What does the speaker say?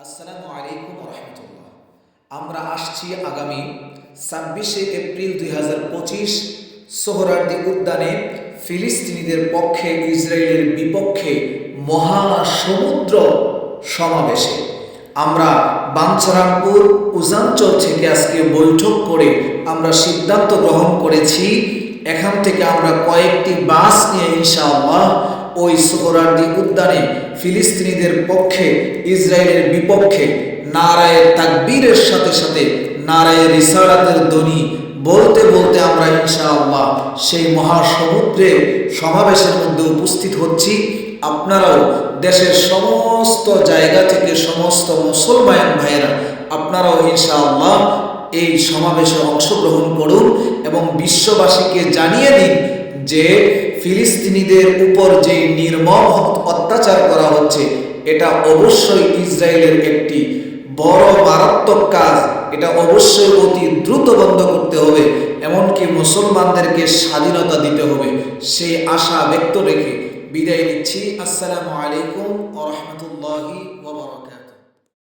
আসসালামু আলাইকুম রহমতুল্লাহ। আমরা আসছি আগামী 26শে এপ্রিল 2025 সোহরাওয়ার্দী উদ্যানে ফিলিস্তিনিদের পক্ষে ইসরায়েলের বিপক্ষে মহাসমুদ্র সমাবেশে। আমরা বাঞ্ছারামপুর উজানচর থেকে আজকে বৈঠক করে আমরা সিদ্ধান্ত গ্রহণ করেছি, এখান থেকে আমরা কয়েকটি বাস নিয়ে ইনশাআল্লাহ ওই সোহরাওয়ার্দী উদ্যানে ফিলিস্তিনিদের পক্ষে ইসরায়েলের বিপক্ষে নারায়ে তাকবীরের সাথে সাথে নারায়ে রিসালাতের ধ্বনি বলতে বলতে আমরা ইনশাআল্লাহ সেই মহাসমুদ্রে সমাবেশের মধ্যে উপস্থিত হচ্ছি। আপনারাও দেশের সমস্ত জায়গা থেকে সমস্ত মুসলমান ভাইয়েরা আপনারাও ইনশাআল্লাহ এই সমাবেশে অংশগ্রহণ করুন এবং বিশ্ববাসীকে জানিয়ে দিন যে ফিলিস্তিনিদের উপর যে নির্মম অত্যাচার করা হচ্ছে এটা অবশ্যই ইসরায়েলের একটি বড় মারাত্মক কাজ। এটা অবশ্যই অতি দ্রুত বন্ধ করতে হবে, এমনকি মুসলমানদেরকে স্বাধীনতা দিতে হবে। সেই আশা ব্যক্ত রেখে বিদায় নিচ্ছি। আসসালামু আলাইকুম ওয়া রাহমাতুল্লাহি ওয়া বারাকাতুহু।